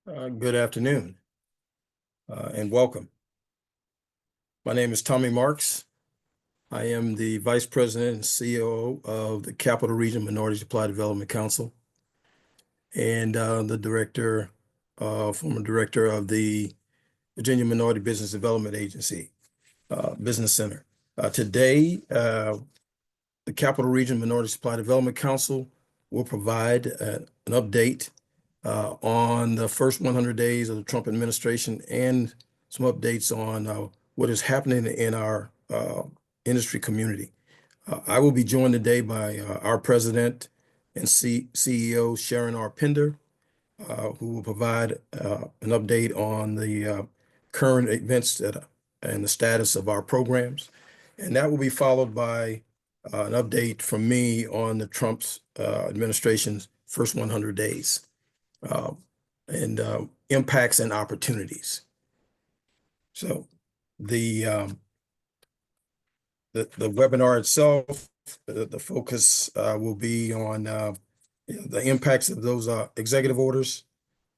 Good afternoon and welcome. My name is Tommy Marks. I am the Vice President and CEO of the Capital Region Minority Supply Development Council and the former director of the Virginia Minority Business Development Agency, Business Center. Today, the Capital Region Minority Supply Development Council will provide an update on the first 100 days of the Trump administration and some updates on what is happening in our industry community. I will be joined today by our president and CEO, Sharon R. Pender, who will provide an update on the current events and the status of our programs. And that will be followed by an update from me on the Trump's administration's first 100 days uh, and impacts and opportunities. So the the webinar itself, the focus will be on the impacts of those executive orders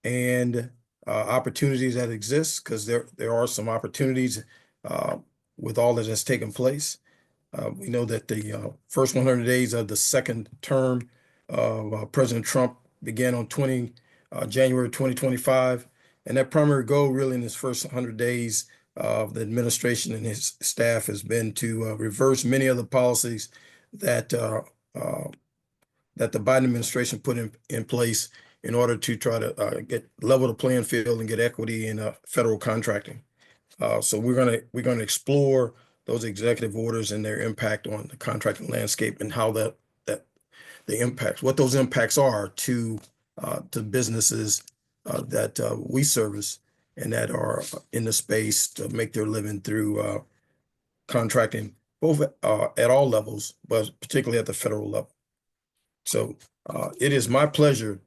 and opportunities that exist, because there are some opportunities with all that has taken place. We know that the first 100 days of the second term of President Trump began on January 2025. And that primary goal really in his first 100 days of the administration and his staff has been to reverse many of the policies that that the Biden administration put in place in order to try to get level the playing field and get equity in federal contracting. So we're gonna explore those executive orders and their impact on the contracting landscape and how that the impacts, what those impacts are to businesses that we service and that are in the space to make their living through contracting, both at all levels, but particularly at the federal level. So it is my pleasure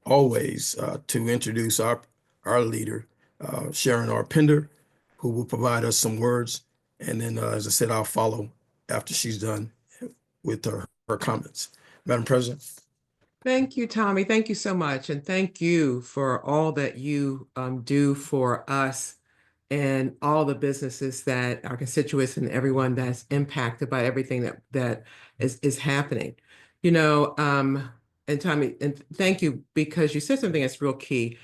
always to introduce our leader, Sharon R. Pender, who will provide us some words. And then, as I said, I'll follow after she's done with her comments. Madam President. Thank you, Tommy. Thank you so much. And thank you for all that you do for us and all the businesses that our constituents and everyone that's impacted by everything that is happening. You know, and Tommy, and thank you, because you said something that's real key.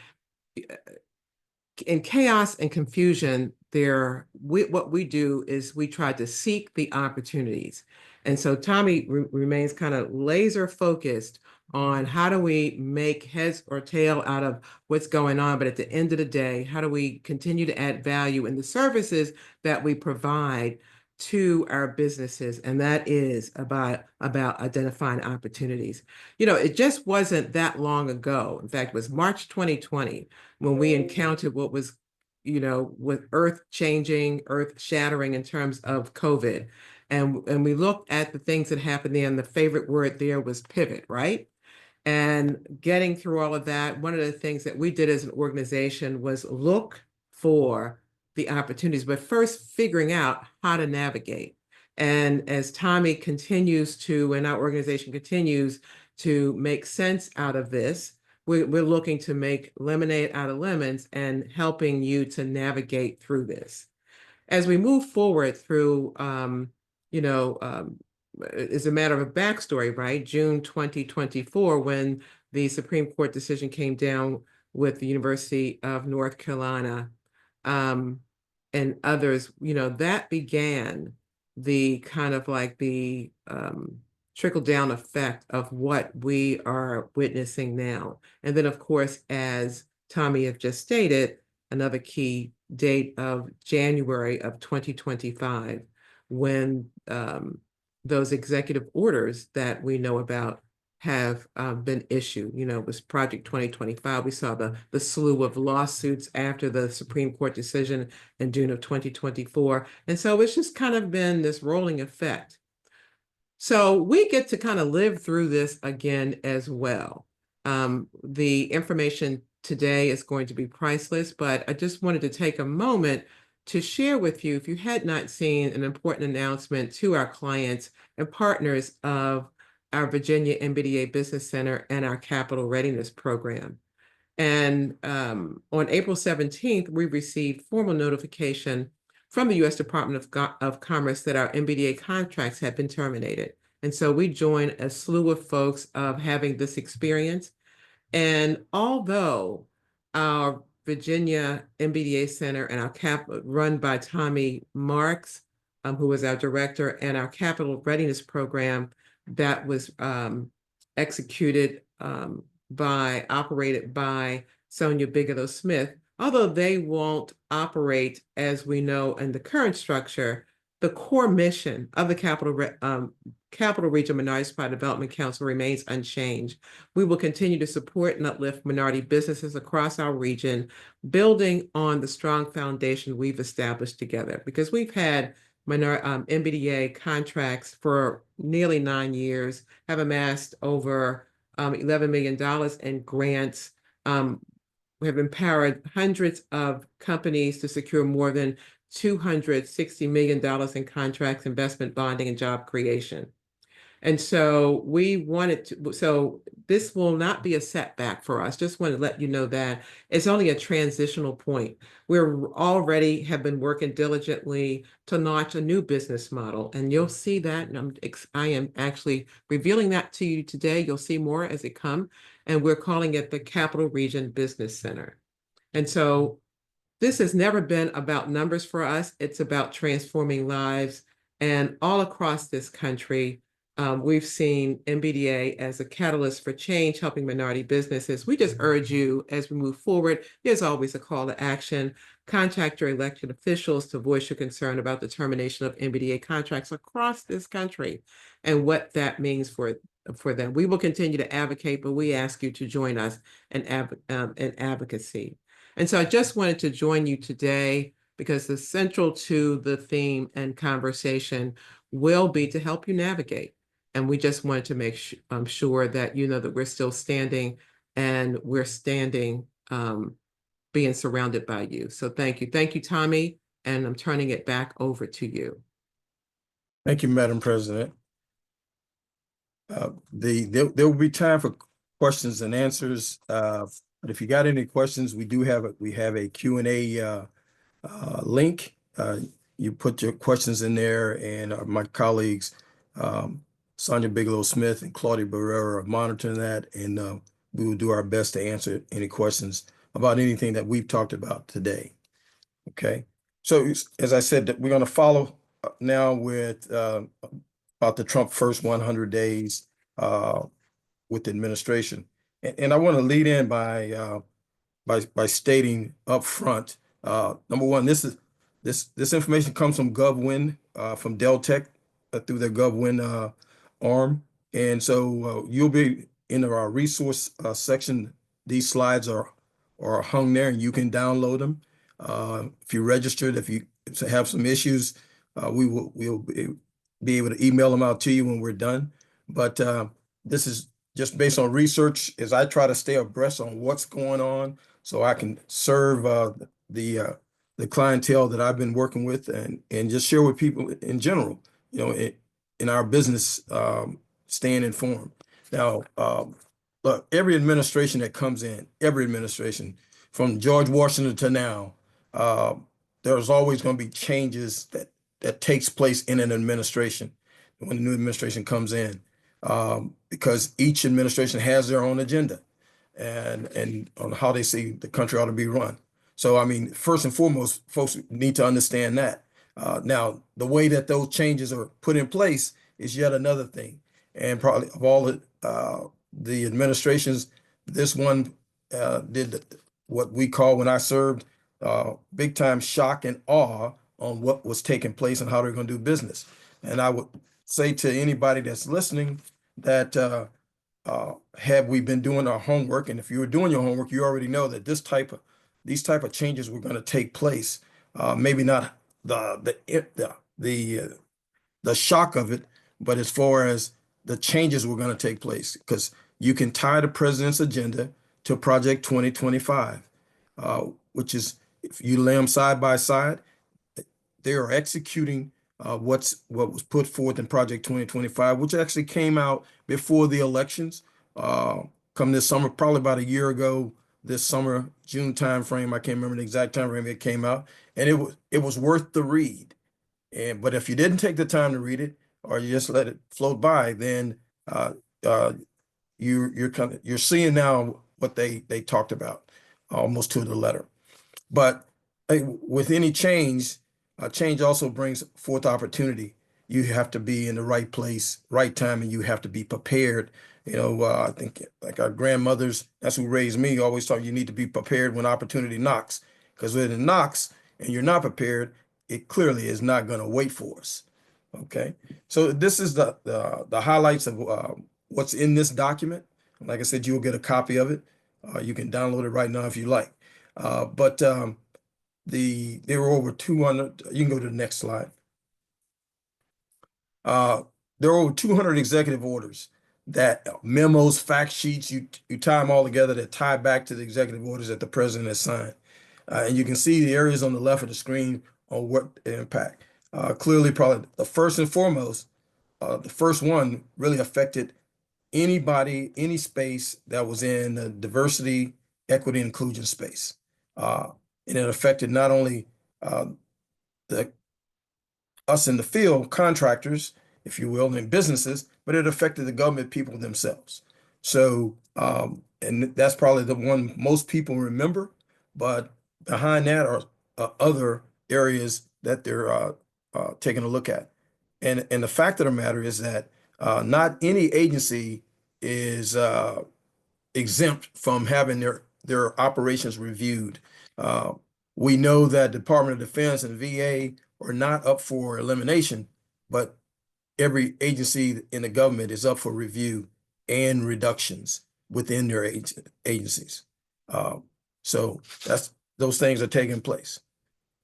In chaos and confusion, what we do is we try to seek the opportunities. And so Tommy remains kind of laser focused on how do we make heads or tail out of what's going on, but at the end of the day, how do we continue to add value in the services that we provide to our businesses? And that is about identifying opportunities. You know, it just wasn't that long ago. In fact, it was March 2020 when we encountered what was, you know, with earth changing, earth shattering in terms of COVID. And we looked at the things that happened there, and the favorite word there was pivot, right? And getting through all of that, one of the things that we did as an organization was look for the opportunities, but first figuring out how to navigate. And as Tommy continues to, and our organization continues to make sense out of this, we're looking to make lemonade out of lemons and helping you to navigate through this. As we move forward through, you know, is a matter of a backstory, right? June 2024, when the Supreme Court decision came down with the University of North Carolina and others, you know, that began the kind of like the trickle down effect of what we are witnessing now. And then, of course, as Tommy have just stated, another key date of January of 2025, when those executive orders that we know about have been issued. You know, it was Project 2025. We saw the slew of lawsuits after the Supreme Court decision in June of 2024. And so it's just kind of been this rolling effect. So we get to kind of live through this again as well. The information today is going to be priceless, but I just wanted to take a moment to share with you, if you had not seen, an important announcement to our clients and partners of our Virginia MBDA Business Center and our Capital Readiness Program. And on April 17th, we received formal notification from the U.S. Department of Commerce that our MBDA contracts had been terminated. And so we joined a slew of folks of having this experience. And although our Virginia MBDA Center and our run by Tommy Marks, who was our director, and our Capital Readiness Program that was executed operated by Sonia Bigelow Smith, although they won't operate as we know in the current structure, the core mission of the Capital Region Minority Supply Development Council remains unchanged. We will continue to support and uplift minority businesses across our region, building on the strong foundation we've established together, because we've had MBDA contracts for nearly 9 years, have amassed over $11 million in grants. We have empowered hundreds of companies to secure more than $260 million in contracts, investment bonding, and job creation. And so so this will not be a setback for us. Just want to let you know that it's only a transitional point. We're already have been working diligently to launch a new business model, and you'll see that. And I am actually revealing that to you today. You'll see more as it comes, and we're calling it the Capital Region Business Center. And so this has never been about numbers for us. It's about transforming lives. And all across this country, we've seen MBDA as a catalyst for change, helping minority businesses. We just urge you as we move forward, there's always a call to action. Contact your elected officials to voice your concern about the termination of MBDA contracts across this country and what that means for them. We will continue to advocate, but we ask you to join us in advocacy. And so I just wanted to join you today because the central to the theme and conversation will be to help you navigate. And we just wanted to make sure that you know that we're still standing and we're standing being surrounded by you. So thank you. Thank you, Tommy. And I'm turning it back over to you. Thank you, Madam President. There will be time for questions and answers. But if you got any questions, we have a Q&A link. You put your questions in there, and my colleagues, Sonia Bigelow Smith and Claudia Barrera, are monitoring that, and we will do our best to answer any questions about anything that we've talked about today. Okay. So as I said, we're going to follow now with about the Trump first 100 days with the administration. And I want to lead in by stating up front, number one, this information comes from GovWin, from Deltec, through their GovWin arm. And so you'll be in our resource section. These slides are hung there, and you can download them. If you registered, if you have some issues, we'll be able to email them out to you when we're done. But this is just based on research as I try to stay abreast on what's going on so I can serve the clientele that I've been working with and just share with people in general, in our business, staying informed. Now, look, every administration that comes in, every administration from George Washington to now, there's always going to be changes that takes place in an administration when a new administration comes in, because each administration has their own agenda and on how they see the country ought to be run. So, I mean, first and foremost, folks need to understand that. Now, the way that those changes are put in place is yet another thing. And probably of all the administrations, this one did what we call, when I served, big time shock and awe on what was taking place and how they're going to do business. And I would say to anybody that's listening that have we been doing our homework, and if you were doing your homework, you already know that these type of changes were going to take place. Maybe not the shock of it, but as far as the changes were going to take place, because you can tie the president's agenda to Project 2025, which is, if you lay them side by side, they are executing what was put forth in Project 2025, which actually came out before the elections. Come this summer, probably about a year ago, this summer, June timeframe. I can't remember the exact time frame it came out, and it was worth the read. And but if you didn't take the time to read it, or you just let it float by, then uh, uh, you're seeing now what they talked about almost to the letter. But with any change, change also brings forth opportunity. You have to be in the right place, right time, and you have to be prepared. I think like our grandmothers, that's who raised me, always taught you need to be prepared when opportunity knocks. Because when it knocks and you're not prepared, it clearly is not going to wait for us. Okay. So this is the highlights of what's in this document. Like I said, you'll get a copy of it. You can download it right now if you like. But there were over 200. You can go to the next slide. Uh, there were over 200 executive orders that memos, fact sheets, you tie them all together that tie back to the executive orders that the president has signed. And you can see the areas on the left of the screen on what impact. Clearly, probably the first and foremost, the first one really affected anybody, any space that was in the diversity, equity, inclusion space. Uh, and it affected not only uh, the us in the field, contractors, if you will, and businesses, but it affected the government people themselves. So, and that's probably the one most people remember, but behind that are other areas that they're taking a look at. And the fact of the matter is that not any agency is exempt from having their operations reviewed. Uh, we know that Department of Defense and VA are not up for elimination, but every agency in the government is up for review and reductions within their agencies. Um, so that's those things are taking place.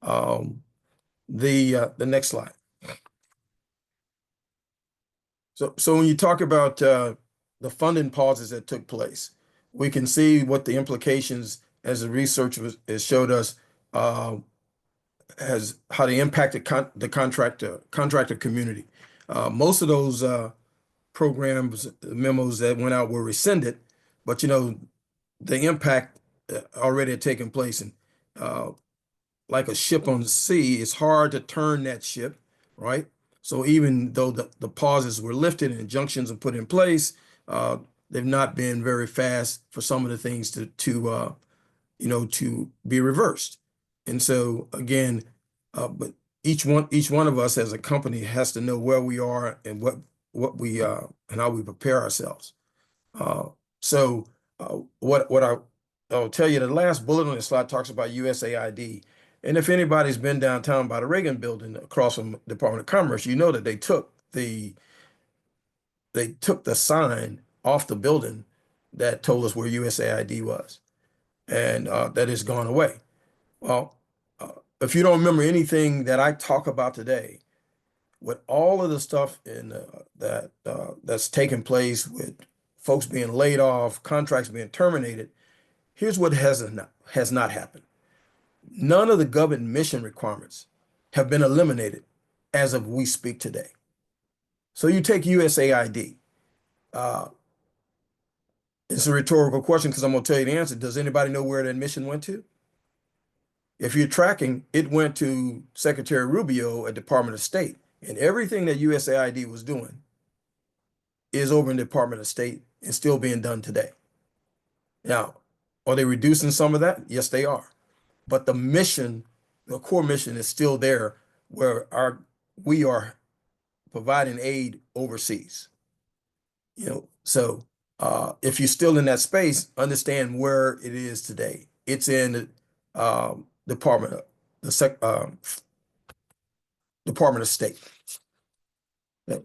Um, the next slide. So when you talk about the funding pauses that took place, we can see what the implications, as the research has showed us, uh, has how they impacted the contractor community. Most of those programs, memos that went out were rescinded, but the impact already had taken place, and uh, like a ship on the sea, it's hard to turn that ship, right? So even though the pauses were lifted and injunctions are put in place, uh, they've not been very fast for some of the things to be reversed. And so again, but each one of us as a company has to know where we are and what we and how we prepare ourselves. Uh, so what I'll tell you, the last bullet on this slide talks about USAID. And if anybody's been downtown by the Reagan building across from Department of Commerce, you know that they took the sign off the building that told us where USAID was, and that has gone away. Well, if you don't remember anything that I talk about today, with all of the stuff in that's taken place with folks being laid off, contracts being terminated, here's what has not happened. None of the government mission requirements have been eliminated as of we speak today. So you take USAID. Uh, it's a rhetorical question because I'm going to tell you the answer. Does anybody know where that mission went to? If you're tracking, it went to Secretary Rubio at Department of State, and everything that USAID was doing is over in the Department of State and still being done today. Now, are they reducing some of that? Yes, they are. But the mission, the core mission is still there where we are providing aid overseas. So if you're still in that space, understand where it is today. It's in the Department of the Department of State. Yeah.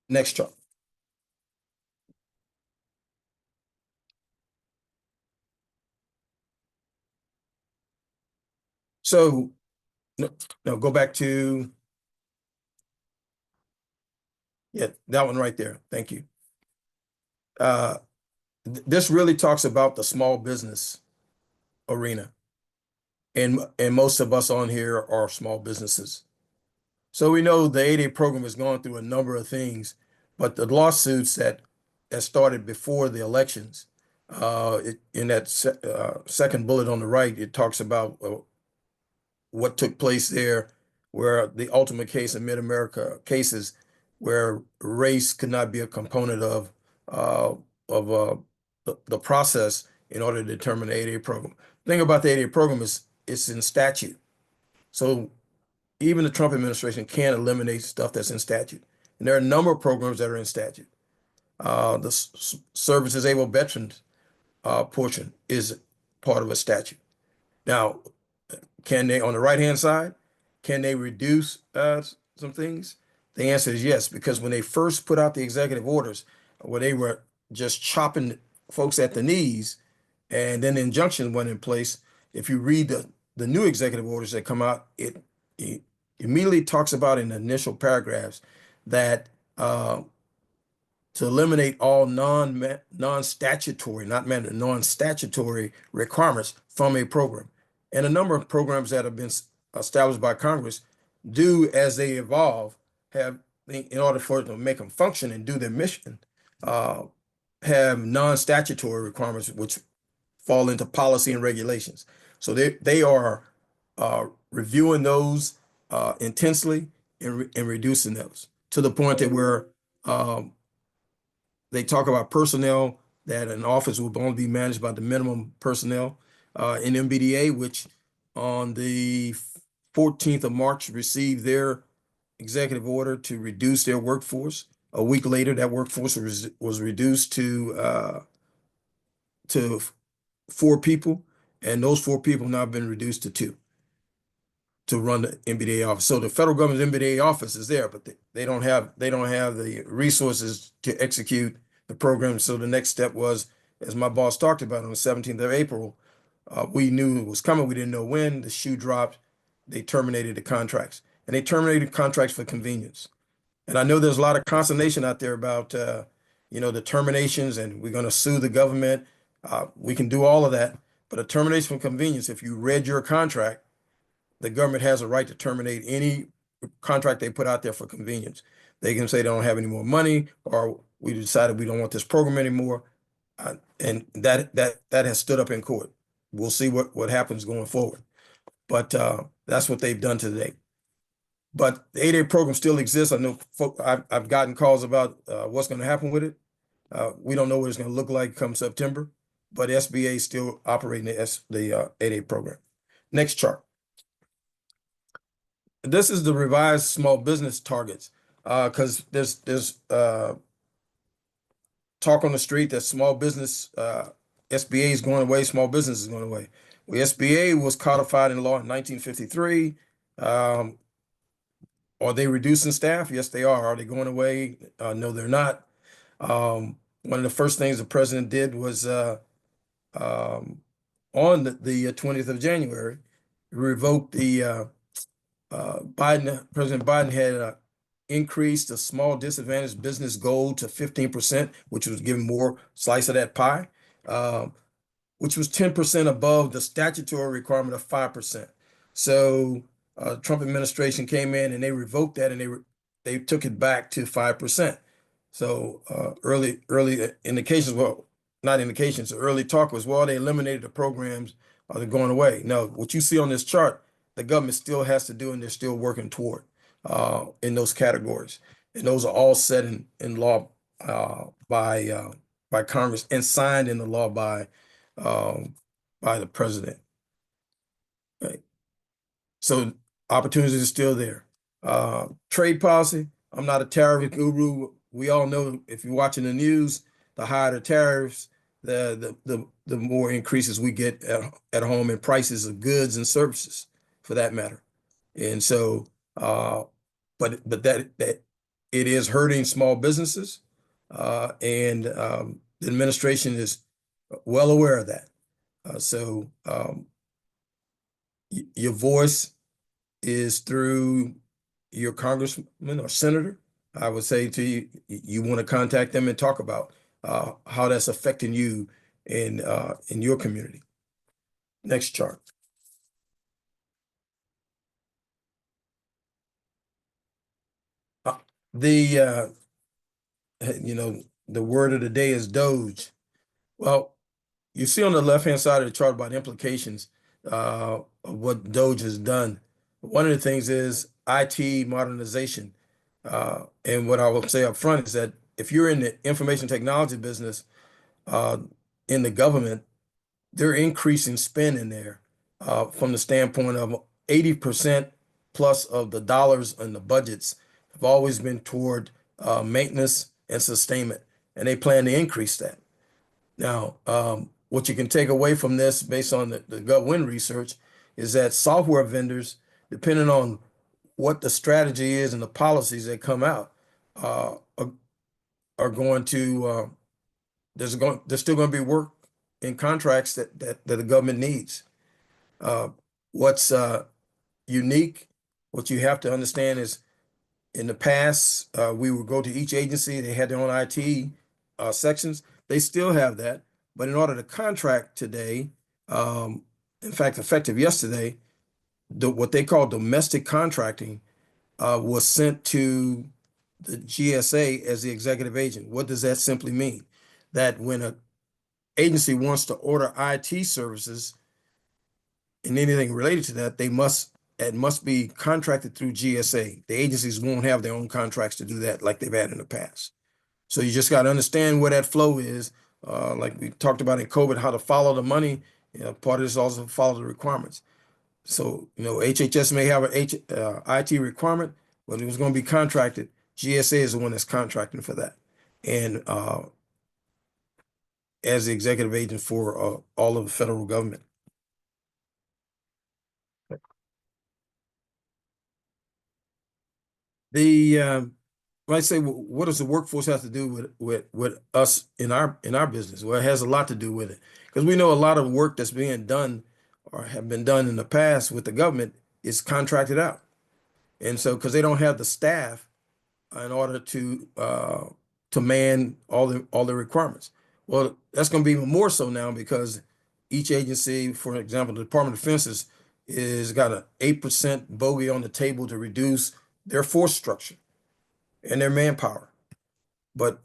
Next chart. So no, no, go back to yeah, that one right there. Thank you. Uh, this really talks about the small business arena, and most of us on here are small businesses. So we know the 8A program has gone through a number of things, but the lawsuits that started before the elections In that second bullet on the right, it talks about what took place there, where the ultimate case in Mid-America cases where race could not be a component uh, of the process in order to determine the 8A program. The thing about the 8A program is it's in statute. So even the Trump administration can't eliminate stuff that's in statute. And there are a number of programs that are in statute. The service disabled veterans portion is part of a statute. Now, can they, on the right-hand side, can they reduce some things? The answer is yes, because when they first put out the executive orders, where they were just chopping folks at the knees, and then the injunction went in place. If you read the new executive orders that come out, it immediately talks about in the initial paragraphs that to eliminate all non-statutory, not mandatory, non-statutory requirements from a program. And a number of programs that have been established by Congress do, as they evolve, have, in order for it to make them function and do their mission, uh, have non-statutory requirements which fall into policy and regulations. So they are reviewing those intensely and reducing those to the point that we're um, they talk about personnel that an office will only be managed by the minimum personnel in MBDA, which on the 14th of March received their executive order to reduce their workforce. A week later, that workforce was reduced to 4 people, and those 4 people now have been reduced to 2 to run the MBDA office. So the federal government's MBDA office is there, but they don't have the resources to execute the program. So the next step was, as my boss talked about on the 17th of April, we knew it was coming. We didn't know when. The shoe dropped. They terminated the contracts, and they terminated contracts for convenience. And I know there's a lot of consternation out there about the terminations, and we're going to sue the government. We can do all of that, but a termination for convenience. If you read your contract, the government has a right to terminate any contract they put out there for convenience. They can say they don't have any more money, or we decided we don't want this program anymore, and that has stood up in court. We'll see what happens going forward, but that's what they've done today. But the 8A program still exists. I know I've gotten calls about what's going to happen with it. We don't know what it's going to look like come September, but SBA is still operating the 8A program. Next chart. This is the revised small business targets, because there's talk on the street that small business SBA is going away, small business is going away. Well, SBA was codified in law in 1953. Are they reducing staff? Yes, they are. Are they going away? No, they're not. One of the first things the president did was um, on the 20th of January, revoke the President Biden had increased the small disadvantaged business goal to 15%, which was giving more slice of that pie, um, which was 10% above the statutory requirement of 5%. So Trump administration came in and they revoked that, and they took it back to 5%. So early indications, well, not indications, early talk was, well, they eliminated the programs, they're going away. No, what you see on this chart, the government still has to do, and they're still working toward in those categories. And those are all set in law by Congress and signed into law um, by the president. Right. So opportunities are still there. Trade policy. I'm not a tariff guru. We all know, if you're watching the news, the higher the tariffs, the more increases we get at home in prices of goods and services, for that matter. And so, but that it is hurting small businesses, and the administration is well aware of that. So your voice is through your congressman or senator. I would say to you, you want to contact them and talk about how that's affecting you in your community. Next chart. Uh, the the word of the day is Doge. Well, you see on the left-hand side of the chart about implications of what Doge has done. One of the things is IT modernization. And what I will say up front is that if you're in the information technology business uh, in the government, they're increasing spend in there from the standpoint of 80% plus of the dollars and the budgets have always been toward maintenance and sustainment, and they plan to increase that. Now, what you can take away from this based on the GovWin research is that software vendors, depending on what the strategy is and the policies that come out, are going to there's still going to be work in contracts that the government needs. Uh, what's unique, what you have to understand is in the past, we would go to each agency, they had their own IT sections. They still have that. But in order to contract today, um, in fact, effective yesterday, what they call domestic contracting was sent to the GSA as the executive agent. What does that simply mean? That when an agency wants to order IT services, and anything related to that, it must be contracted through GSA. The agencies won't have their own contracts to do that like they've had in the past. So you just got to understand where that flow is. Like we talked about in COVID, how to follow the money. You know, part of this also follow the requirements. So, HHS may have an IT requirement, but it was going to be contracted. GSA is the one that's contracting for that. And as the executive agent for all of the federal government. The I say, what does the workforce have to do with us in our business? Well, it has a lot to do with it because we know a lot of work that's being done or have been done in the past with the government is contracted out, and so because they don't have the staff in order to man all the requirements. Well, that's going to be even more so now because each agency, for example, the Department of Defense is got an 8% bogey on the table to reduce their force structure and their manpower. But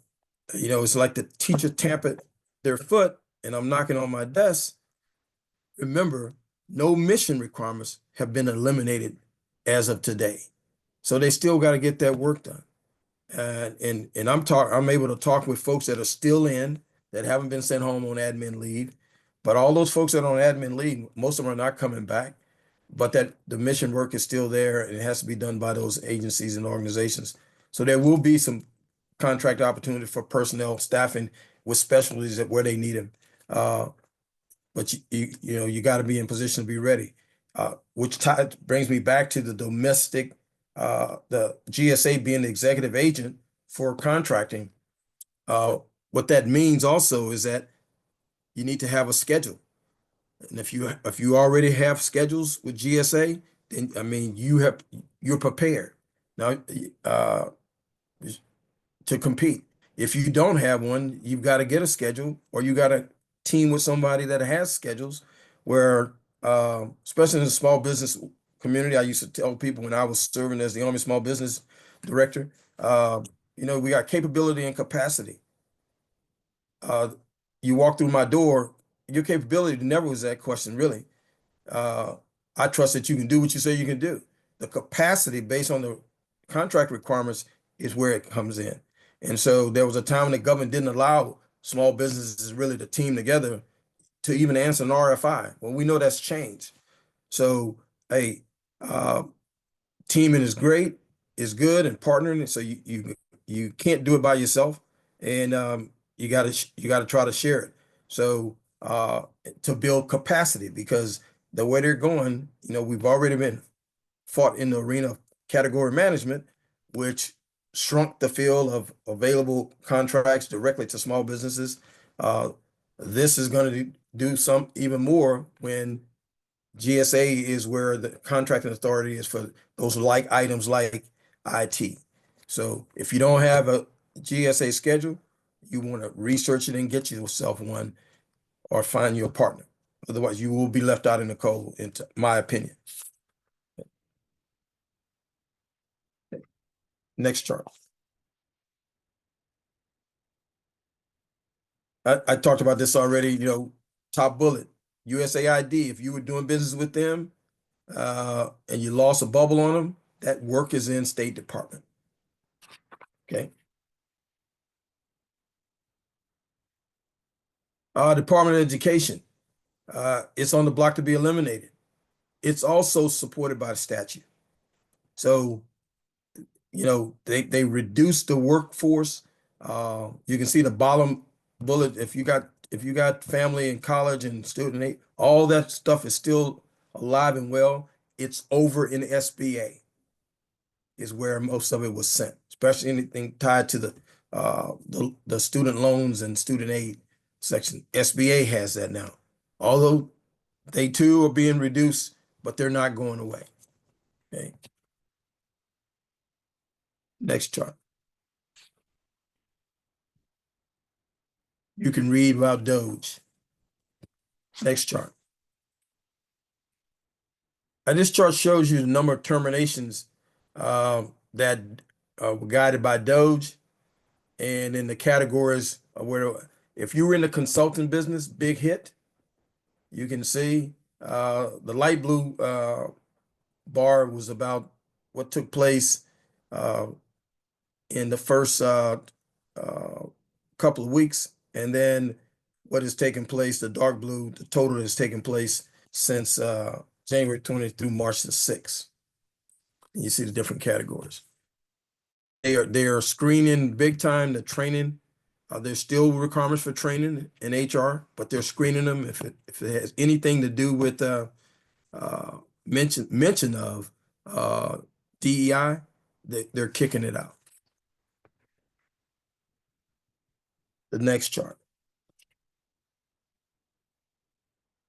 it's like the teacher tapping their foot, and I'm knocking on my desk. Remember, no mission requirements have been eliminated as of today, so they still got to get that work done. And I'm able to talk with folks that are still in that haven't been sent home on admin leave, but all those folks that are on admin leave, most of them are not coming back. But that the mission work is still there, and it has to be done by those agencies and organizations. So there will be some contract opportunity for personnel staffing with specialties that where they need them. Uh, but you got to be in position to be ready. Which brings me back to the domestic, the GSA being the executive agent for contracting. Uh, what that means also is that you need to have a schedule. And if you already have schedules with GSA, then I mean you're prepared now to compete. If you don't have one, you've got to get a schedule, or you got to team with somebody that has schedules. Where, especially in the small business community, I used to tell people when I was serving as the Army Small Business Director, uh, we got capability and capacity. Uh, you walk through my door, your capability never was that question really. Uh, I trust that you can do what you say you can do. The capacity based on the contract requirements is where it comes in. And so there was a time when the government didn't allow small businesses really to team together to even answer an RFI. Well, we know that's changed. So, hey, uh, teaming is great, is good, and partnering. So you can't do it by yourself, and you gotta try to share it. So to build capacity, because the way they're going, we've already been fought in the arena of category management, which shrunk the field of available contracts directly to small businesses. Uh, this is going to do some even more when GSA is where the contracting authority is for those like items like IT. So if you don't have a GSA schedule, you want to research it and get yourself one or find your partner. Otherwise, you will be left out in the cold, in my opinion. Next chart. I talked about this already. top bullet, USAID, if you were doing business with them, and you lost a bubble on them, that work is in State Department. Okay. Department of Education, it's on the block to be eliminated. It's also supported by statute. So, they reduced the workforce. You can see the bottom bullet. If you got family in college and student aid, all that stuff is still alive and well. It's over in SBA is where most of it was sent, especially anything tied to the student loans and student aid section. SBA has that now. Although they too are being reduced, but they're not going away. Okay. Next chart. You can read about Doge. Next chart. And this chart shows you the number of terminations that were guided by Doge, and in the categories where if you were in the consulting business, big hit, you can see the light blue bar was about what took place uh, in the first uh, couple of weeks, and then what has taken place, the dark blue, the total has taken place since January 20th through March the 6th. And you see the different categories. They are screening big time, the training. There's still requirements for training in HR, but they're screening them if it has anything to do with mention of DEI, they're kicking it out. The next chart.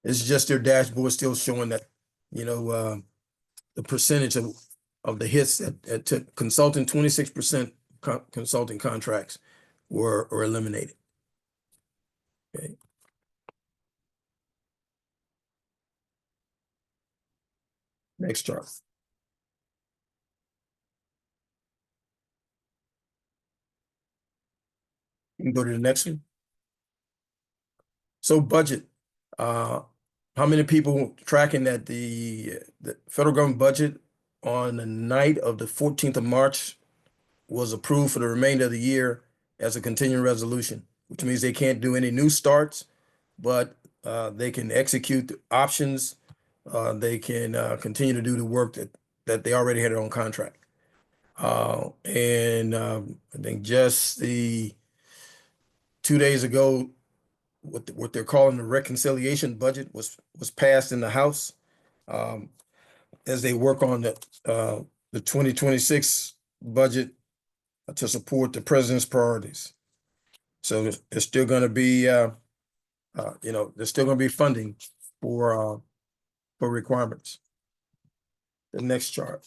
It's just their dashboard still showing that, the percentage of the hits that took consulting, 26% consulting contracts were eliminated. Okay. Next chart. You can go to the next one. So budget. How many people tracking that the federal government budget on the night of the 14th of March was approved for the remainder of the year as a continuing resolution, which means they can't do any new starts, but they can execute the options. They can continue to do the work that they already had on contract. And I think just the 2 days ago, what they're calling the reconciliation budget was passed in the House as they work on the 2026 budget to support the president's priorities. So there's still going to be there's still going to be funding for requirements. The next chart.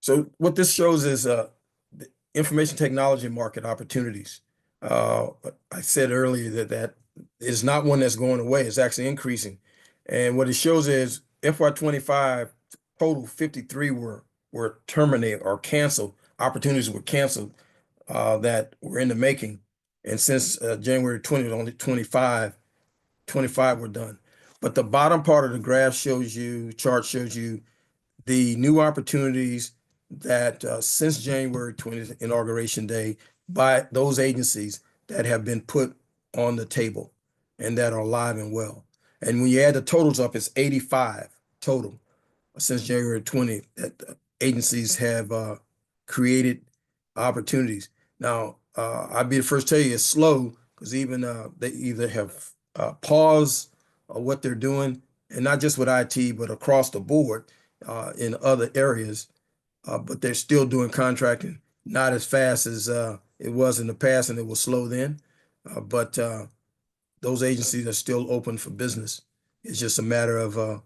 So what this shows is the information technology market opportunities. I said earlier that is not one that's going away. It's actually increasing. And what it shows is FY25 total 53 were terminated or canceled. Opportunities were canceled that were in the making. And since January 20th, only 25 were done. But the bottom part of the graph chart shows you the new opportunities that since January 20th, inauguration day, by those agencies that have been put on the table and that are alive and well. And when you add the totals up, it's 85 total since January 20th that agencies have created opportunities. Now, I'd be the first to tell you it's slow because even they either have paused what they're doing, and not just with IT, but across the board in other areas. But they're still doing contracting, not as fast as it was in the past, and it was slow then. But those agencies are still open for business. It's just a matter of uh,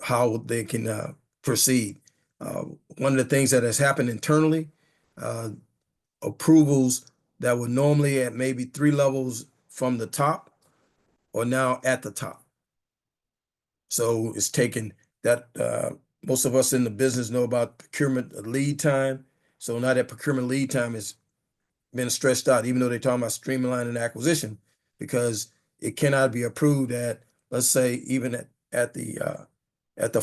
how they can proceed. One of the things that has happened internally, uh, approvals that were normally at maybe 3 levels from the top are now at the top. So it's taken that most of us in the business know about procurement lead time. So now that procurement lead time is been stretched out, even though they're talking about streamlining acquisition, because it cannot be approved at, let's say, even at the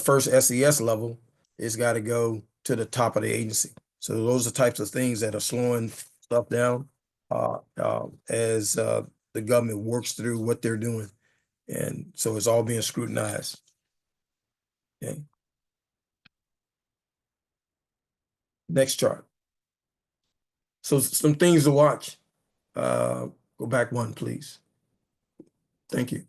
first SES level, it's got to go to the top of the agency. So those are types of things that are slowing stuff down as the government works through what they're doing. And so it's all being scrutinized. Okay. Next chart. So some things to watch. Go back one, please. Thank you.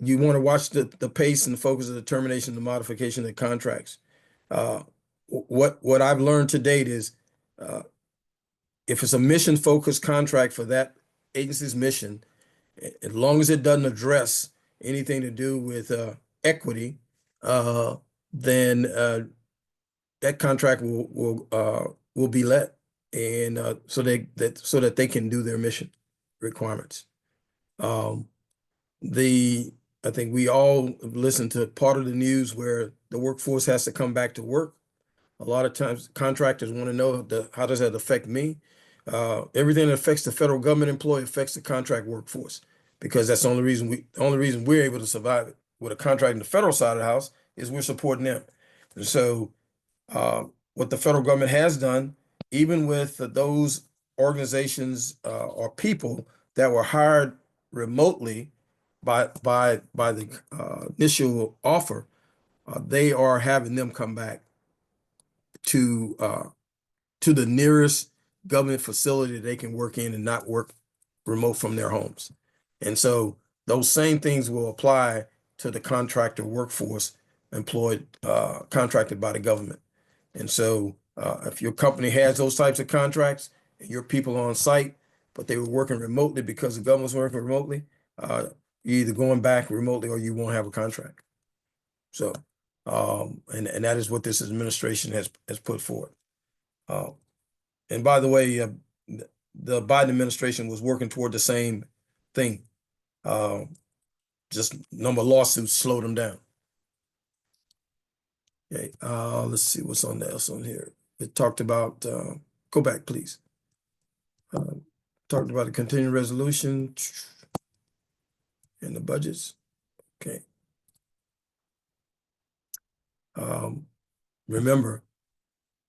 You want to watch the pace and the focus of the termination, the modification of the contracts. What I've learned to date is if it's a mission-focused contract for that agency's mission, as long as it doesn't address anything to do with equity, then that contract will be let, and so that they can do their mission requirements. Um, I think we all listened to part of the news where the workforce has to come back to work. A lot of times contractors want to know how does that affect me? Everything that affects the federal government employee affects the contract workforce, because that's the only reason we're able to survive it with a contract in the federal side of the house is we're supporting them. And so what the federal government has done, even with those organizations or people that were hired remotely by the initial offer, they are having them come back to the nearest government facility they can work in and not work remote from their homes. And so those same things will apply to the contractor workforce employed contracted by the government. And so if your company has those types of contracts and your people on site, but they were working remotely because the government's working remotely, you're either going back remotely or you won't have a contract. So, and that is what this administration has put forward. And by the way, the Biden administration was working toward the same thing. Just number of lawsuits slowed them down. Okay, let's see what's else on here. It talked about, go back, please. Talked about the continuing resolution and the budgets. Okay. Remember,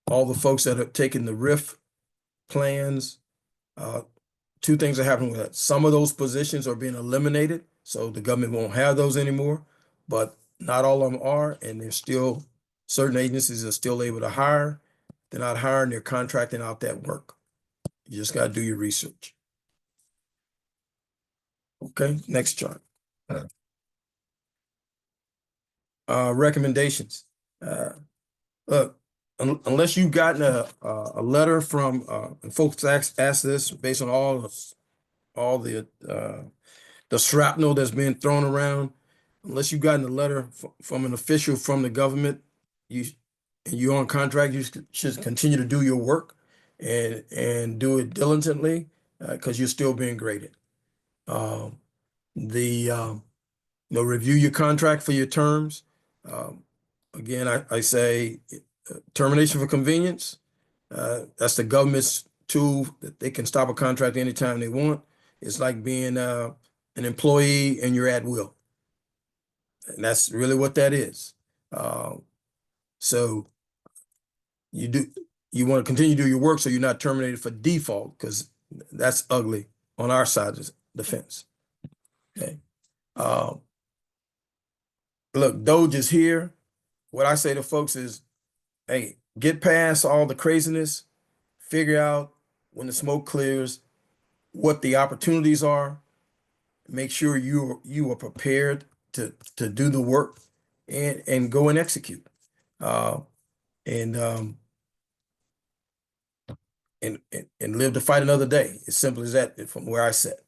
all the folks that have taken the RIF plans, two things are happening with that. Some of those positions are being eliminated, so the government won't have those anymore, but not all of them are, and there's still certain agencies are still able to hire. They're not hiring, they're contracting out that work. You just got to do your research. Okay, next chart. Recommendations. Look, unless you've gotten a letter from, and folks ask this based on all the shrapnel that's being thrown around, unless you've gotten a letter from an official from the government, and you're on contract, you should continue to do your work and do it diligently because you're still being graded. Review your contract for your terms. Again, I say termination for convenience. That's the government's tool that they can stop a contract anytime they want. It's like being an employee and you're at will. And that's really what that is. So you want to continue to do your work so you're not terminated for default, because that's ugly on our side of the fence. Okay. Look, Doge is here. What I say to folks is, hey, get past all the craziness, figure out when the smoke clears what the opportunities are, make sure you are prepared to do the work and go and execute. And live to fight another day. As simple as that from where I sit.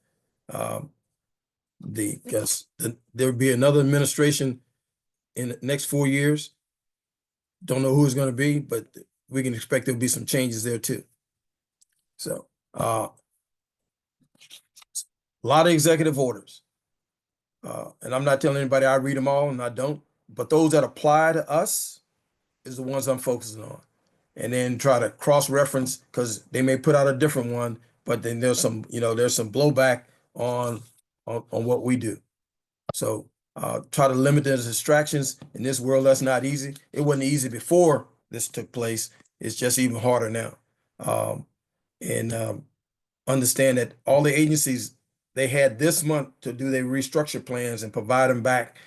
Because there will be another administration in the next 4 years. Don't know who it's going to be, but we can expect there'll be some changes there too. So a lot of executive orders. And I'm not telling anybody I read them all, and I don't, but those that apply to us is the ones I'm focusing on. and then try to cross-reference because they may put out a different one, but then there's some, there's some blowback on on what we do. So try to limit the distractions in this world. That's not easy. It wasn't easy before this took place. It's just even harder now. Um, and understand that all the agencies, they had this month to do their restructure plans and provide them back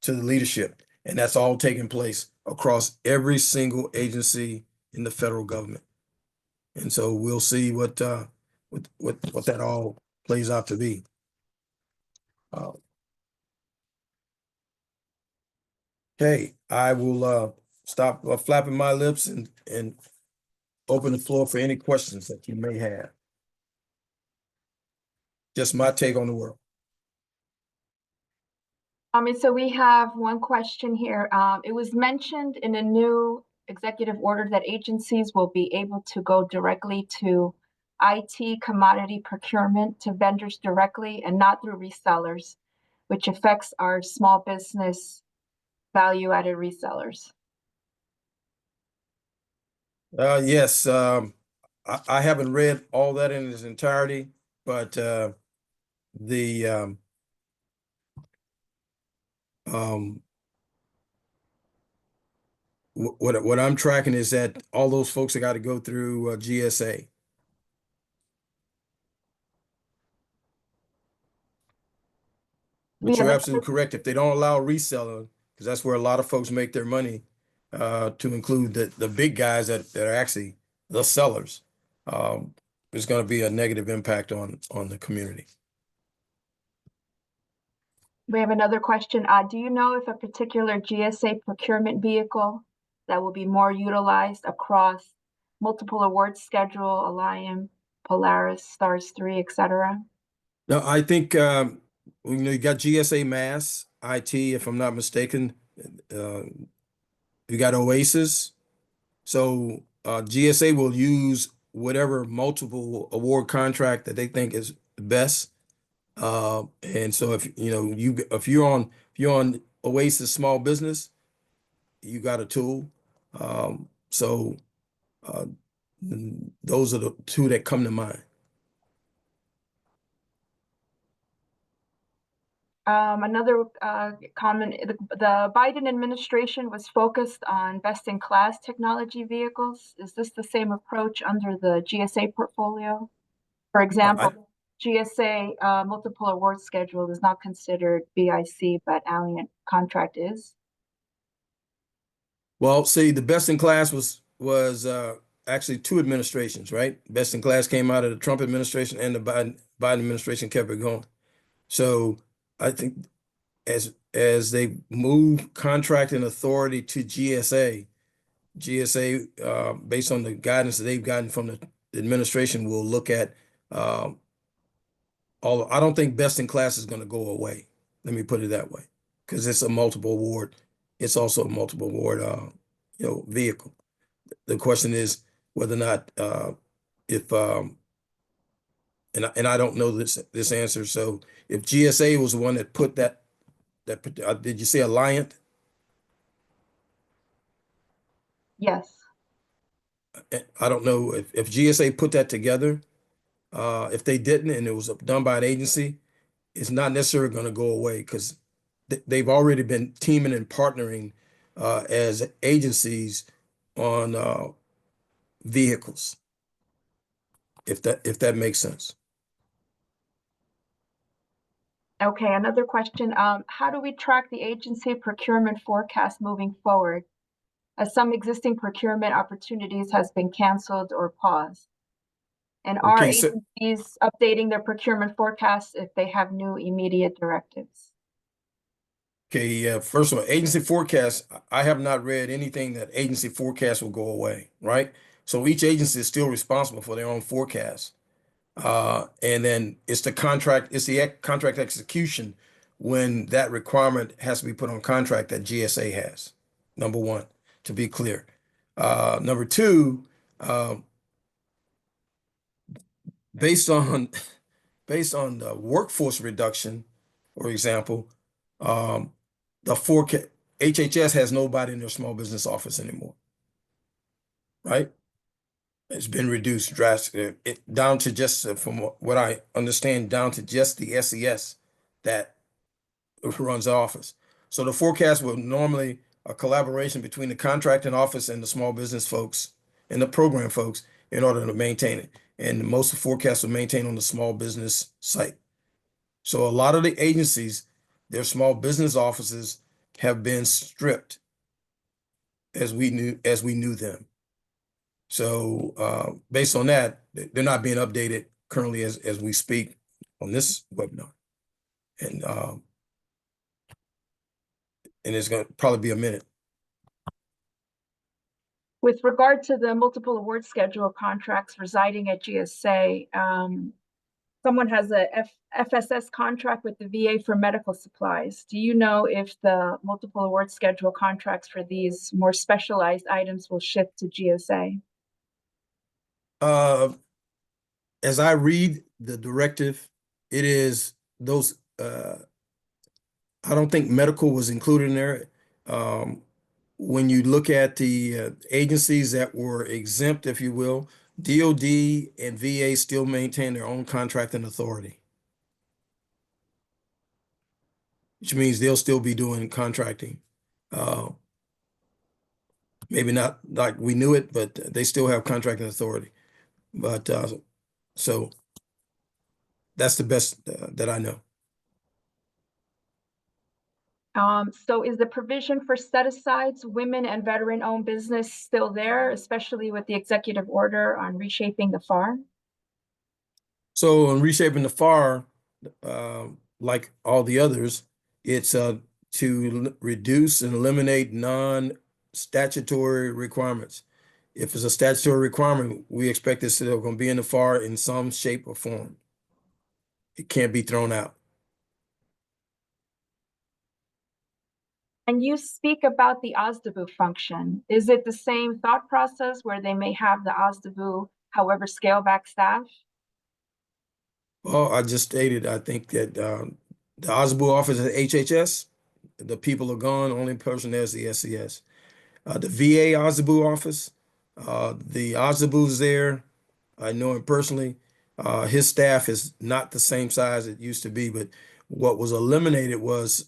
to the leadership. And that's all taking place across every single agency in the federal government. And so we'll see what that all plays out to be. Uh, okay, I will stop flapping my lips and open the floor for any questions that you may have. Just my take on the world. So we have one question here. It was mentioned in a new executive order that agencies will be able to go directly to IT commodity procurement to vendors directly and not through resellers, which affects our small business value-added resellers. Yes, I haven't read all that in its entirety, but the um, what I'm tracking is that all those folks have got to go through GSA. But We have you're another, absolutely correct. If they don't allow reselling, because that's where a lot of folks make their money, to include the big guys that are actually the sellers, there's going to be a negative impact on the community. we have another question. Do you know if a particular GSA procurement vehicle that will be more utilized across multiple awards schedule, Alliant, Polaris, Stars 3, etc.? Now, I think you got GSA Mass IT, if I'm not mistaken. Uh, you got Oasis. So GSA will use whatever multiple award contract that they think is best. And so if you're on Oasis Small Business, you got a tool. So uh, those are the two that come to mind. Another comment, the Biden administration was focused on best-in-class technology vehicles. Is this the same approach under the GSA portfolio? For I example, GSA multiple award schedule is not considered BIC, but Alliant contract is. Well, see, the best in class was actually two administrations, right? Best in class came out of the Trump administration, and the Biden administration kept it going. So I think as they move contracting authority to GSA, based on the guidance that they've gotten from the administration, will look at all. I don't think best in class is going to go away. Let me put it that way, because it's a multiple award. It's also a multiple award, vehicle. The question is whether or not if and I don't know this answer. So if GSA was the one that put did you say Alliant? Yes. I don't know if GSA put that together. If they didn't and it was done by an agency, it's not necessarily going to go away because they've already been teaming and partnering as agencies on vehicles. If that makes sense. Okay, another question. How do we track the agency procurement forecast moving forward, as some existing procurement opportunities has been canceled or paused? And are Okay, so agencies updating their procurement forecasts if they have new immediate directives? okay, first of all, agency forecast, I have not read anything that agency forecast will go away, right? So each agency is still responsible for their own forecast. And then it's the contract execution when that requirement has to be put on contract that GSA has. Number one, to be clear. Number two, based on based on the workforce reduction, for example, um, the forecast HHS has nobody in their small business office anymore, right? It's been reduced drastically, down to just, from what I understand, down to just the SES that runs the office. So the forecast will normally a collaboration between the contracting office and the small business folks and the program folks in order to maintain it. And most of the forecasts are maintained on the small business site. So a lot of the agencies, their small business offices have been stripped as we knew them. So based on that, they're not being updated currently as we speak on this webinar. And it's going to probably be a minute. With regard to the multiple award schedule contracts residing at GSA, someone has a FSS contract with the VA for medical supplies. Do you know if the multiple award schedule contracts for these more specialized items will shift to GSA? As I read the directive, it is those, I don't think medical was included in there. When you look at the agencies that were exempt, if you will, DOD and VA still maintain their own contracting authority, which means they'll still be doing contracting. Uh, Maybe not like we knew it, but they still have contracting authority. But so that's the best that I know. So is the provision for set-asides, women and veteran-owned business still there, especially with the executive order on reshaping the FAR? So in reshaping the FAR, like all the others, it's to reduce and eliminate non-statutory requirements. If it's a statutory requirement, we expect this to going to be in the FAR in some shape or form. It can't be thrown out. And you speak about the OSDBU function. Is it the same thought process where they may have the OSDBU, however, scale back staff? Well, I just stated, I think that the OSBU office at HHS, the people are gone. Only person there is the SES. The VA OSBU office, the OSBU's there. I know him personally. His staff is not the same size it used to be, but what was eliminated was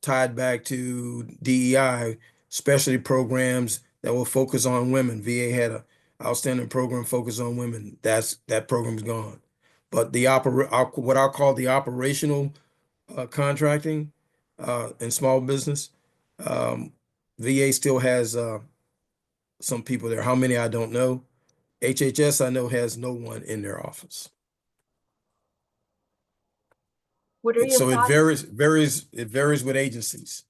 tied back to DEI, specialty programs that will focus on women. VA had a outstanding program focused on women. That program's gone. But what I call the operational contracting in small business, VA still has some people there. How many I don't know. HHS I know has no one in their office. What are your So it thoughts? varies with agencies.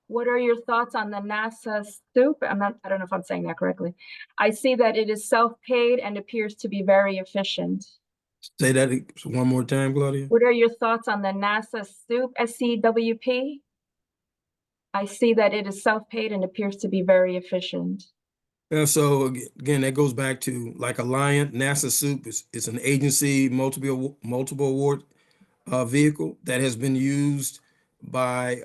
What are your thoughts on the NASA STOOP? I don't know if I'm saying that correctly. I see that it is self-paid and appears to be very efficient. Say that one more time, Claudia. What are your thoughts on the NASA STOOP, SCWP? I see that it is self-paid and appears to be very efficient. So again, that goes back to like Alliant, NASA SOUP is an agency multiple award vehicle that has been used by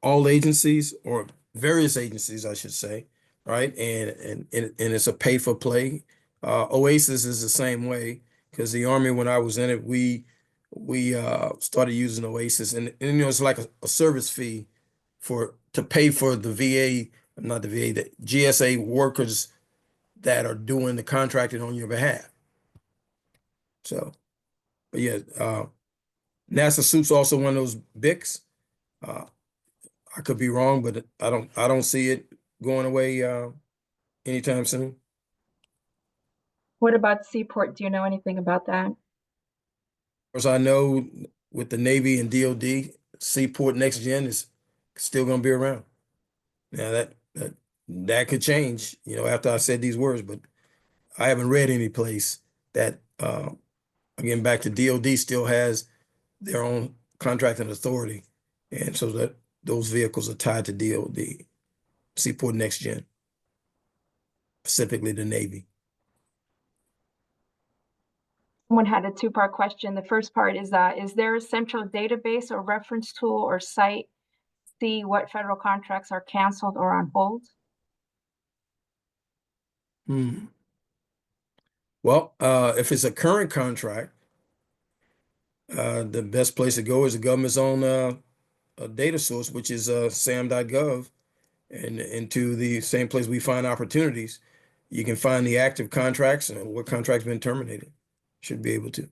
all agencies or various agencies, I should say, right? And it's a pay for play. Oasis is the same way because the Army, when I was in it, we started using Oasis, and you know it's like a service fee to pay for the VA, not the VA, the GSA workers that are doing the contracting on your behalf. So, but yeah, NASA Soup's also one of those BICs. I could be wrong, but I don't see it going away anytime soon. What about Seaport? Do you know anything about that? As I know, with the Navy and DoD, Seaport Next Gen is still going to be around. Now that could change, you know, after I said these words, but I haven't read any place that again back to DoD still has their own contracting authority, and so that those vehicles are tied to DoD, Seaport Next Gen, specifically the Navy. Someone had a two-part question. The first part is there a central database or reference tool or site see what federal contracts are canceled or on hold? Well, if it's a current contract, the best place to go is the government's own data source, which is sam.gov, and into the same place we find opportunities. You can find the active contracts and what contract's been terminated. Should be able to.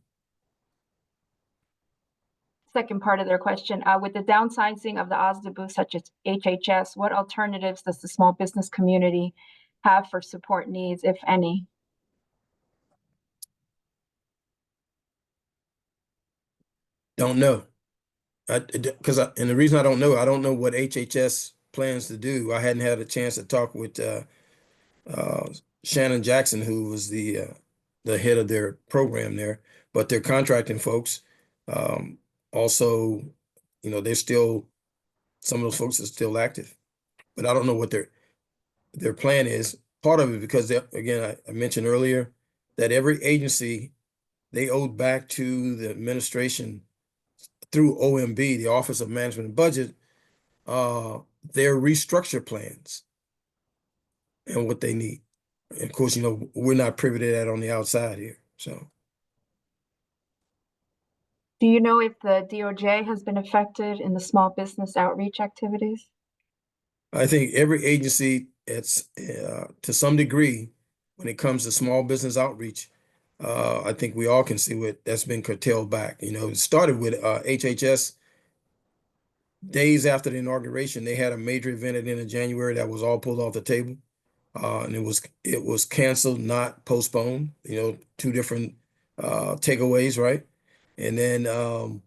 Second part of their question, with the downsizing of the OSDA booths such as HHS, what alternatives does the small business community have for support needs, if any? Don't know. And the reason I don't know what HHS plans to do. I hadn't had a chance to talk with uh, Shannon Jackson, who was the head of their program there, but their contracting folks, um, also, they're still, some of those folks are still active, but I don't know what their plan is. Part of it because again, I mentioned earlier that every agency they owed back to the administration through OMB, the Office of Management and Budget, uh, their restructure plans and what they need. And of course, we're not privy to that on the outside here. So Do you know if the DOJ has been affected in the small business outreach activities? I think every agency, it's to some degree, when it comes to small business outreach, I think we all can see what that's been curtailed back. It started with HHS days after the inauguration. They had a major event at the end of January that was all pulled off the table. And it was canceled, not postponed. Two different takeaways, right? And then,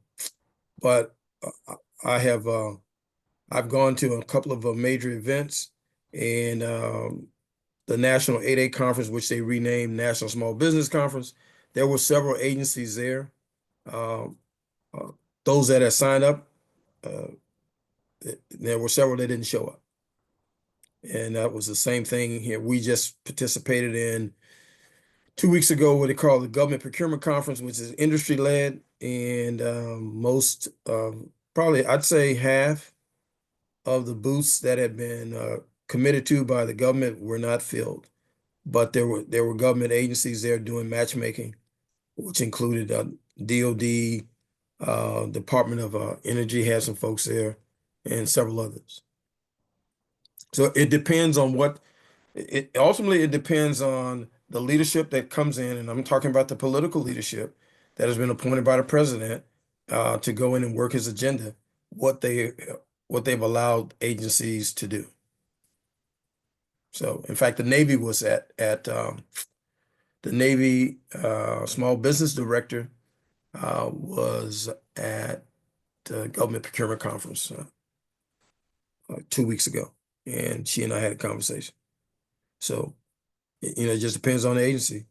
but I have I've gone to a couple of major events, and the National 8A Conference, which they renamed National Small Business Conference. There were several agencies there. Um, uh, those that had signed up, uh, there were several that didn't show up. And that was the same thing here. We just participated in 2 weeks ago what they call the Government Procurement Conference, which is industry led, and most, probably I'd say half of the booths that had been committed to by the government were not filled, but there were government agencies there doing matchmaking, which included DOD, Department of Energy had some folks there, and several others. So it depends on what it ultimately it depends on the leadership that comes in, and I'm talking about the political leadership that has been appointed by the president to go in and work his agenda, what they've allowed agencies to do. So, in fact, the Navy was at the Navy small business director was at the government procurement conference 2 weeks ago, and she and I had a conversation. So, it just depends on the agency.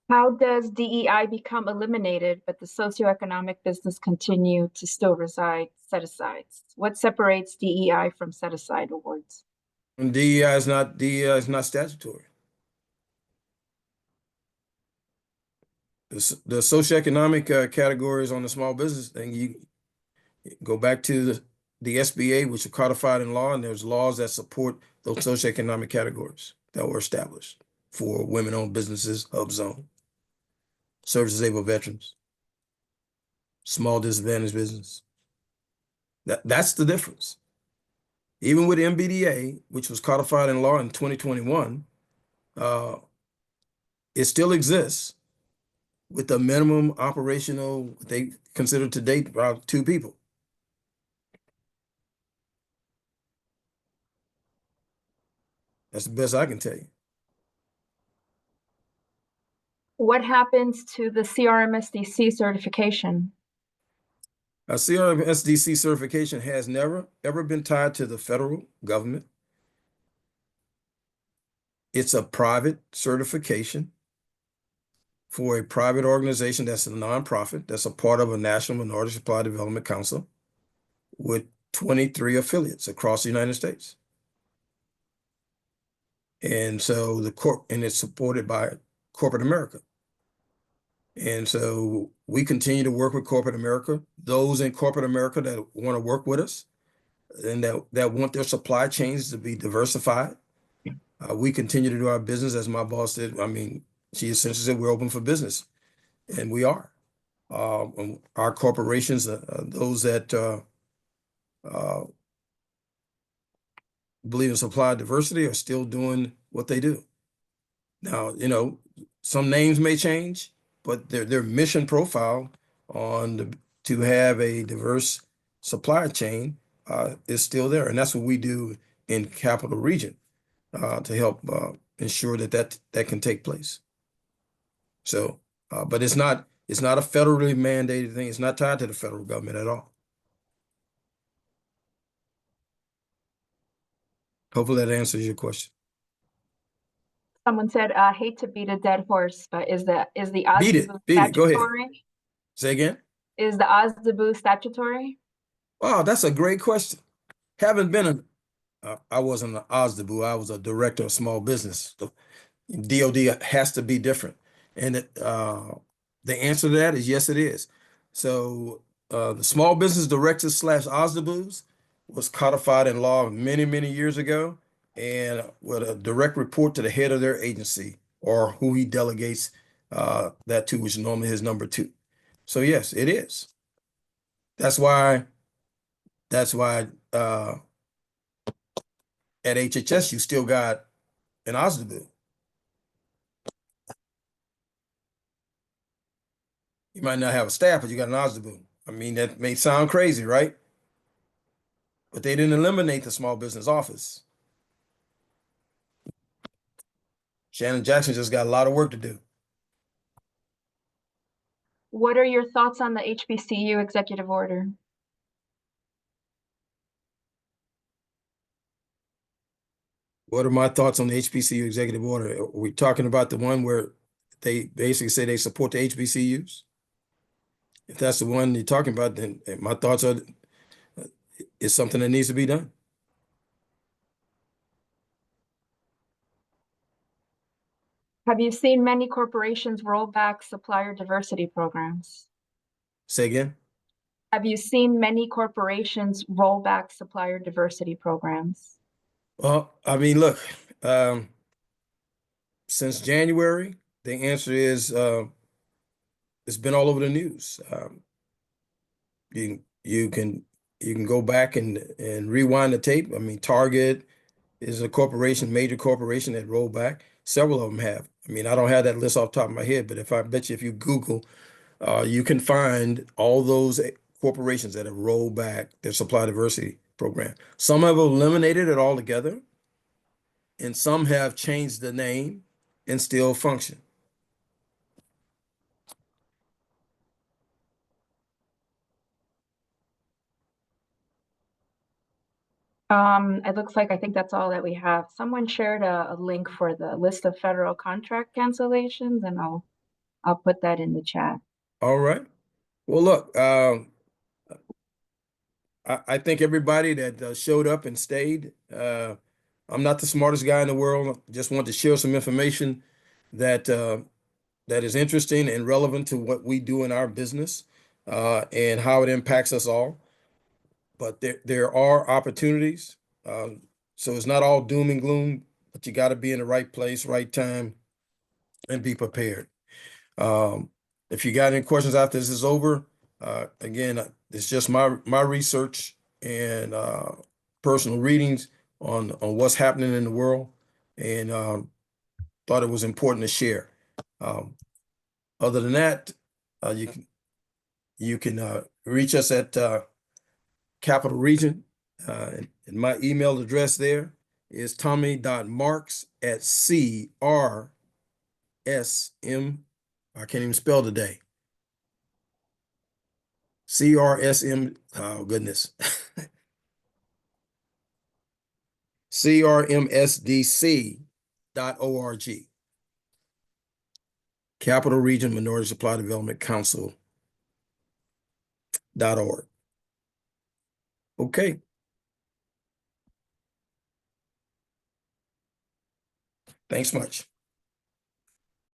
How does DEI become eliminated, but the socioeconomic business continue to still reside set-asides? What separates DEI from set-aside awards? And DEI is not statutory. The socioeconomic categories on the small business thing, you go back to the SBA, which are codified in law, and there's laws that support those socioeconomic categories that were established for women-owned businesses, hub zone, service-disabled veterans, small disadvantaged business. That's the difference. Even with MBDA, which was codified in law in 2021, uh, it still exists with the minimum operational, they consider to date about 2 people. That's the best I can tell you. What happens to the CRMSDC certification? A CRMSDC certification has never, ever been tied to the federal government. It's a private certification for a private organization that's a nonprofit, that's a part of a National Minority Supply Development Council with 23 affiliates across the United States. And so and it's supported by corporate America. And so we continue to work with corporate America, those in corporate America that want to work with us and that want their supply chains to be diversified. We continue to do our business as my boss did. I mean, she essentially said we're open for business, and we are. Our corporations, those that uh, believe in supply diversity, are still doing what they do. Now, some names may change, but their mission profile to have a diverse supply chain is still there, and that's what we do in Capital Region to help ensure that can take place. So, but it's not a federally mandated thing. It's not tied to the federal government at all. Hopefully that answers your question. Someone said, I hate to beat a dead horse, but is the Beat it, OSDBU beat it. Go ahead. statutory? Say again. Is the OSDBU statutory? Wow, that's a great question. Haven't been I wasn't an OSDBU. I was a director of small business. DOD has to be different. And the answer to that is yes, it is. So the Small Business Directors / OSDBUs was codified in law many, many years ago, and with a direct report to the head of their agency or who he delegates that to, which is normally his number two. So yes, it is. That's why at HHS you still got an OSDBU. You might not have a staff, but you got an OSDBU. I mean, that may sound crazy, right? But they didn't eliminate the small business office. Shannon Jackson just got a lot of work to do. What are your thoughts on the HBCU executive order? What are my thoughts on the HBCU executive order? Are we talking about the one where they basically say they support the HBCUs? If that's the one you're talking about, then my thoughts are it's something that needs to be done. Have you seen many corporations roll back supplier diversity programs? Say again? Have you seen many corporations roll back supplier diversity programs? Well, I mean, look, since January, the answer is it's been all over the news. You can go back and rewind the tape. I mean, Target is a corporation, major corporation that rolled back. Several of them have. I mean, I don't have that list off the top of my head, but I bet you if you Google, you can find all those corporations that have rolled back their supply diversity program. Some have eliminated it altogether, and some have changed the name and still function. It looks like I think that's all that we have. Someone shared a link for the list of federal contract cancellations, and I'll put that in the chat. All right. Well, look, I think everybody that showed up and stayed. I'm not the smartest guy in the world. Just want to share some information that that is interesting and relevant to what we do in our business and how it impacts us all. But there are opportunities. So it's not all doom and gloom, but you got to be in the right place, right time, and be prepared. Um, if you got any questions after this is over, again, it's just my research and personal readings on what's happening in the world, and thought it was important to share. Um, other than that, you can reach us at Capital Region, and my email address there is tommy.marks@CRSM. I can't even spell today. CRSM, oh goodness. CRMSDC.org. Capital Region Minority Supply Development Council.org. Okay. Thanks much.